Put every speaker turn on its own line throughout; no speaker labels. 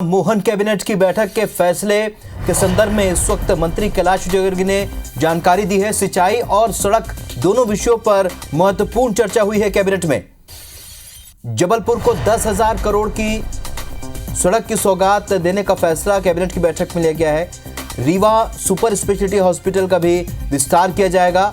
Mohan cabinet की बैठक के फैसले के संदर्भ में इस वक्त मंत्री कैलाश विजयवर्गीय ने जानकारी दी है। सिंचाई और सड़क दोनों विषयों पर महत्वपूर्ण चर्चा हुई है कैबिनेट में। जबलपुर को 10,000 करोड़ की सड़क की सौगात देने का फैसला कैबिनेट की बैठक में लिया गया है। रीवा सुपर स्पेशलिटी हॉस्पिटल का भी विस्तार किया जाएगा।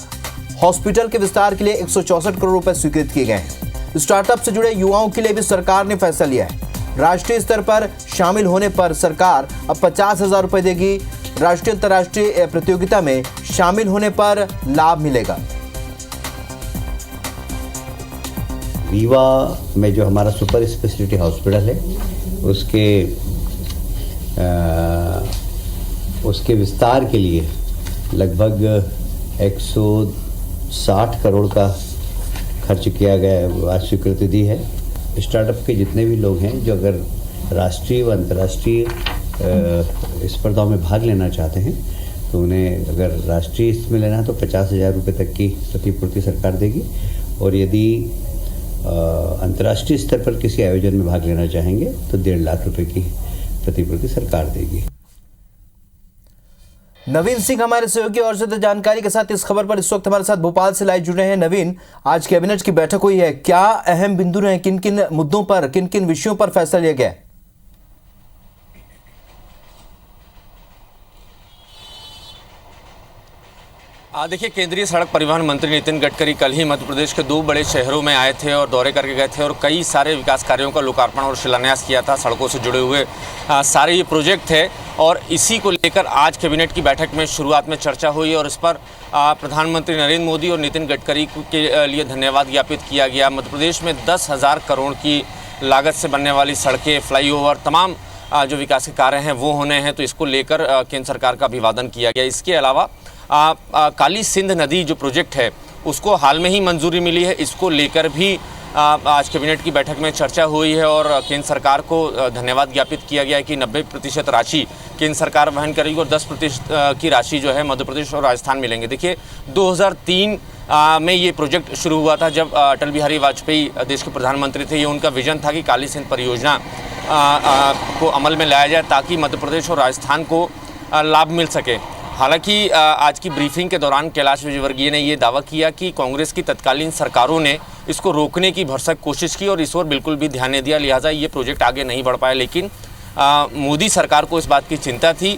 हॉस्पिटल के विस्तार के लिए 164 करोड़ रुपए स्वीकृत किए गए हैं। स्टार्टअप से जुड़े युवाओं के लिए भी सरकार ने फैसला लिया है। राष्ट्रीय स्तर पर शामिल होने पर सरकार अब 50,000 रुपए देगी। राष्ट्रीय अंतर्राष्ट्रीय प्रतियोगिता में शामिल होने पर लाभ मिलेगा।
रीवा में जो हमारा सुपर स्पेशलिटी हॉस्पिटल है उसके विस्तार के लिए लगभग 160 करोड़ का खर्च किया गया है, आज स्वीकृति दी है। स्टार्टअप के जितने भी लोग हैं जो अगर राष्ट्रीय व अंतर्राष्ट्रीय स्पर्धाओं में भाग लेना चाहते हैं तो उन्हें अगर राष्ट्रीय इसमें लेना है तो 50,000 रुपये तक की प्रतिपूर्ति सरकार देगी, और यदि अंतर्राष्ट्रीय स्तर पर किसी आयोजन में भाग लेना चाहेंगे तो 1.5 लाख रुपए की प्रतिपूर्ति सरकार देगी।
नवीन सिंह हमारे सहयोगी और ज्यादा जानकारी के साथ इस खबर पर इस वक्त हमारे साथ भोपाल से लाइव जुड़े हैं। नवीन, आज कैबिनेट की बैठक हुई है, क्या अहम बिंदु रहे, किन किन मुद्दों पर, किन किन विषयों पर फैसला लिया गया?
देखिए, केंद्रीय सड़क परिवहन मंत्री नितिन गडकरी कल ही मध्य प्रदेश के 2 बड़े शहरों में आए थे और दौरे करके गए थे और कई सारे विकास कार्यों का लोकार्पण और शिलान्यास किया था। सड़कों से जुड़े हुए सारे ये प्रोजेक्ट थे और इसी को लेकर आज कैबिनेट की बैठक में शुरुआत में चर्चा हुई और इस पर प्रधानमंत्री नरेंद्र मोदी और नितिन गडकरी के लिए धन्यवाद ज्ञापित किया गया। मध्य प्रदेश में 10,000 करोड़ की लागत से बनने वाली सड़कें, फ्लाईओवर, तमाम जो विकास के कार्य हैं वो होने हैं, तो इसको लेकर केंद्र सरकार का अभिवादन किया गया। इसके अलावा काली सिंध नदी जो प्रोजेक्ट है उसको हाल में ही मंजूरी मिली है, इसको लेकर भी आज कैबिनेट की बैठक में चर्चा हुई है और केंद्र सरकार को धन्यवाद ज्ञापित किया गया है कि 90% राशि केंद्र सरकार वहन करेगी और 10% की राशि जो है मध्य प्रदेश और राजस्थान मिलेंगे। देखिए, 2003 में ये प्रोजेक्ट शुरू हुआ था जब अटल बिहारी वाजपेयी देश के प्रधानमंत्री थे। ये उनका विजन था कि काली सिंध परियोजना को अमल में लाया जाए ताकि मध्य प्रदेश और राजस्थान को लाभ मिल सके। हालांकि आज की ब्रीफिंग के दौरान कैलाश विजयवर्गीय ने ये दावा किया कि कांग्रेस की तत्कालीन सरकारों ने इसको रोकने की भरसक कोशिश की और इस ओर बिल्कुल भी ध्यान नहीं दिया, लिहाजा ये प्रोजेक्ट आगे नहीं बढ़ पाया। लेकिन मोदी सरकार को इस बात की चिंता थी,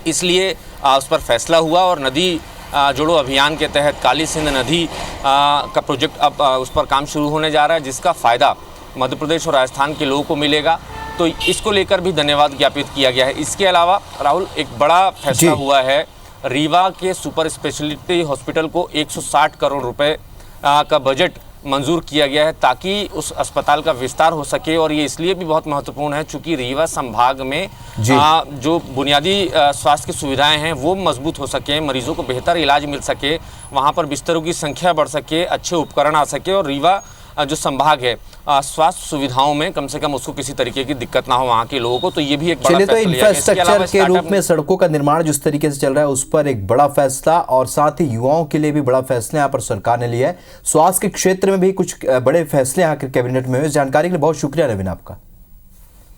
इसलिए उस पर फैसला हुआ और नदी जोड़ो अभियान के तहत काली सिंध नदी का प्रोजेक्ट अब उस पर काम शुरू होने जा रहा है, जिसका फ़ायदा मध्य प्रदेश और राजस्थान के लोगों को मिलेगा। तो इसको लेकर भी धन्यवाद ज्ञापित किया गया है। इसके अलावा राहुल, एक बड़ा फैसला हुआ है। रीवा के सुपर स्पेशलिटी हॉस्पिटल को 160 करोड़ रुपए का बजट मंजूर किया गया है ताकि उस अस्पताल का विस्तार हो सके, और ये इसलिए भी बहुत महत्वपूर्ण है चूंकि रीवा संभाग में जो बुनियादी स्वास्थ्य की सुविधाएं हैं वो मजबूत हो सके, मरीजों को बेहतर इलाज मिल सके, वहाँ पर बिस्तरों की संख्या बढ़ सके, अच्छे उपकरण आ सके और रीवा जो संभाग है स्वास्थ्य सुविधाओं में कम से कम उसको किसी तरीके की दिक्कत ना हो वहाँ के लोगों को। तो ये भी एक बड़ा फैसला लिया गया।
इंफ्रास्ट्रक्चर के रूप में सड़कों का निर्माण जिस तरीके से चल रहा है उस पर एक बड़ा फैसला, और साथ ही युवाओं के लिए भी बड़ा फैसला यहाँ पर सरकार ने लिया है। स्वास्थ्य के क्षेत्र में भी कुछ बड़े फैसले यहाँ के कैबिनेट में हुए। जानकारी के लिए बहुत शुक्रिया नवीन आपका।